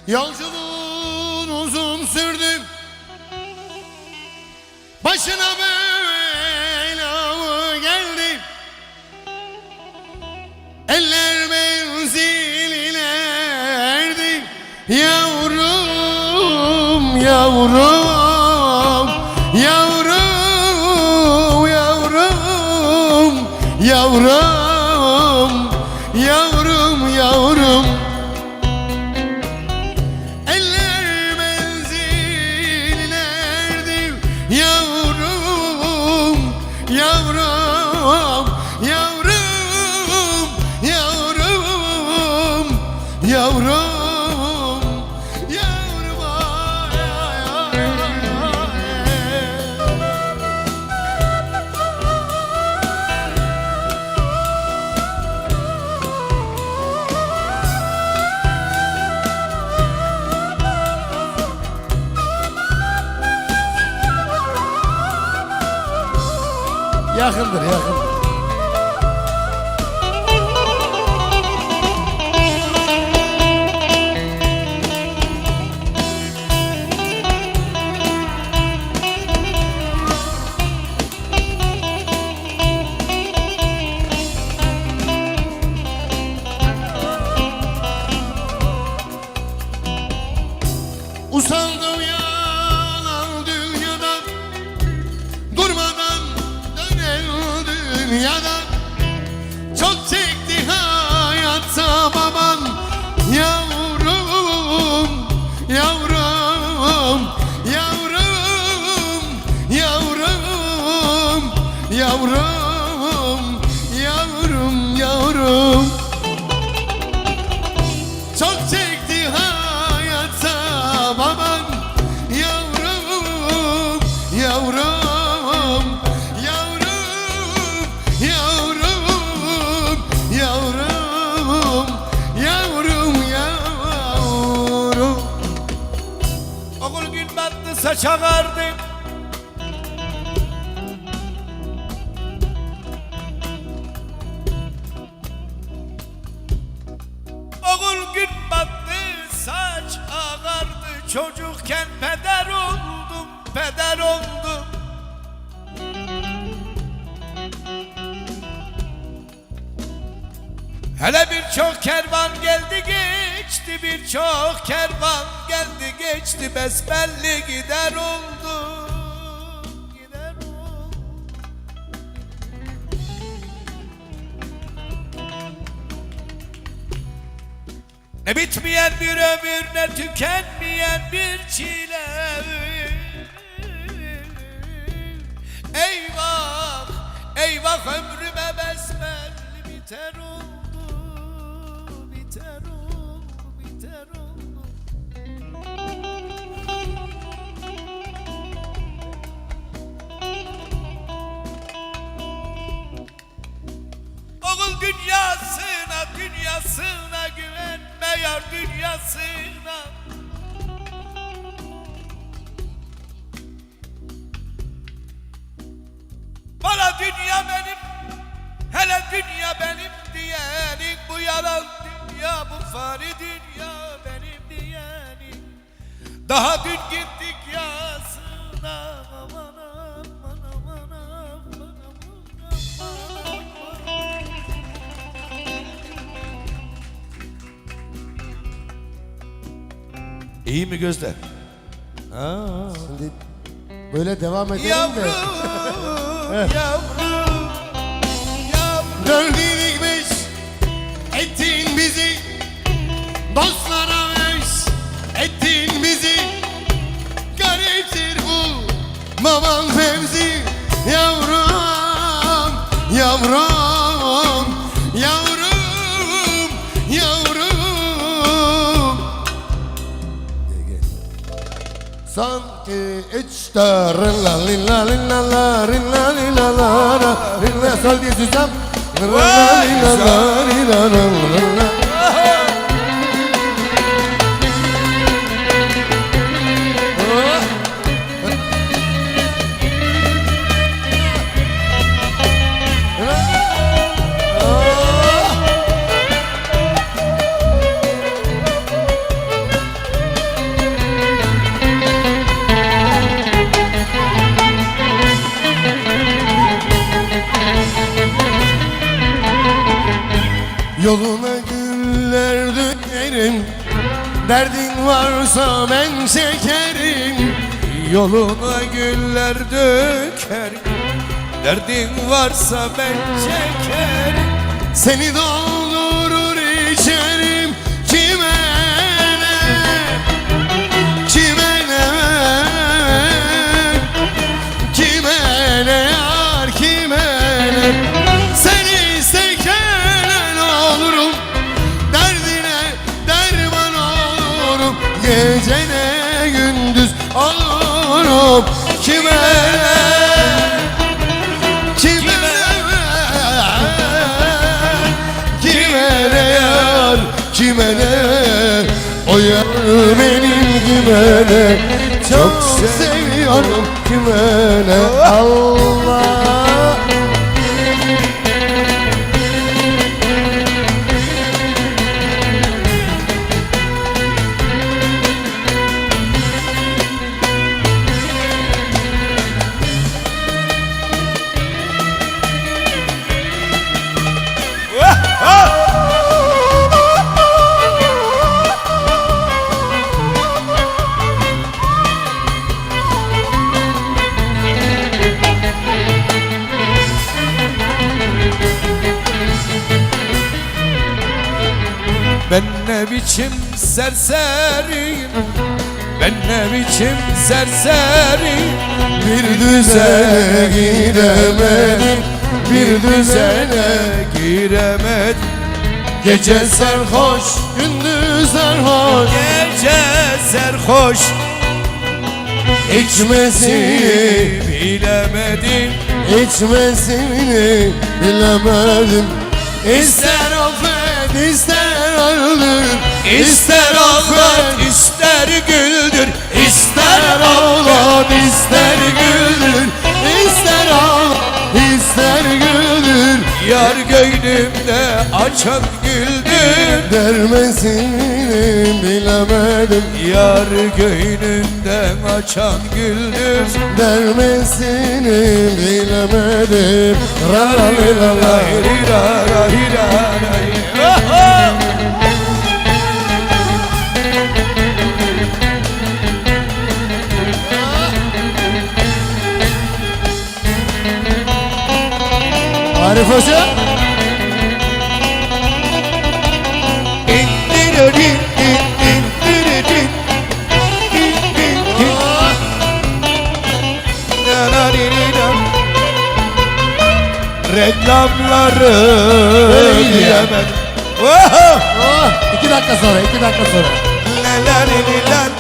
Yolculuğun uzun sürdü, başına bela geldi. Eller menziline erdi. Yavrum, yavrum, yavrum, yavrum, yavrum, yavrum, yavrum. Eller menziline erdi. Yavrum, yavrum, yavrum, yavrum, yavrum. Yakındır, yakın. Usandım yalan dünyadan, durmadan dönen dünyadan. Çok çekti hayatta baban. Yavrum, yavrum, yavrum, yavrum, yavrum, yavrum, yavrum. Çok çekti hayatta baban. Yavrum, yavrum, yavrum, yavrum, yavrum, yavrum, yavrum. Okul gün battı saç ağardı. Okul gün battı saç ağardı. Çocukken peder oldum, peder oldum. Hele birçok kervan geldi geçti, birçok kervan geldi geçti, besbelli gider oldu, gider oldu. Ne bitmeyen bir ömür, ne tükenmeyen bir çile. Eyvah, eyvah ömrüme besbelli biter oldu, biter oldu, biter oldu. Oğul dünyasına, dünyasına güvenme yar, dünyasına. Bana dünya benim, hele dünya benim diyenin, bu yalan dünya, bu fani dünya benim diyenin. Daha dün gittik yasına, aman aman aman aman aman. İyi mi gözler? Şimdi böyle devam edelim Yavrum, de. yavrum, yavrum. Döndürmüş ettin bizi, dostlara eş ettin bizi. Gariptir bu baban Fevzi. Yavrum, yavrum, yavrum, yavrum. Sanki içte rinla lilla lilla la rinla lilla la rinla sol diye susam rinla lilla la lilla la. Derdin varsa ben çekerim. Yoluna güller döker. Derdin varsa ben çekerim. Seni doldurur içerim. Kime ne? Kime ne? Kime ne yar kime ne? Seni isteyken olurum. Derdine derman olurum. Gecene gündüz olurum. Kime ne? Kime ne yar, kime ne? O yar benim kime ne? Çok seviyorum kime ne? Allah. Ben ne biçim serseriyim, ben ne biçim serseriyim. Bir düzene giremedim, bir düzene giremedim. Gece sarhoş, gündüz sarhoş. Gece serhoş, İçmesini bilemedim. İçmesini bilemedim. İster affet, ister öldür. İster ağlat, ister güldür. İster ağlat, ister güldür. İster ağlat, ister güldür. Yar göynümde açan güldür. Dermesini bilemedim. Yar göynünden açan güldür. Dermesini bilemedim. Ra la la la la. Arif Hoca. Reklamları ödeyemedim. Oh, 2 dakika sonra, 2 dakika sonra. La la la la la.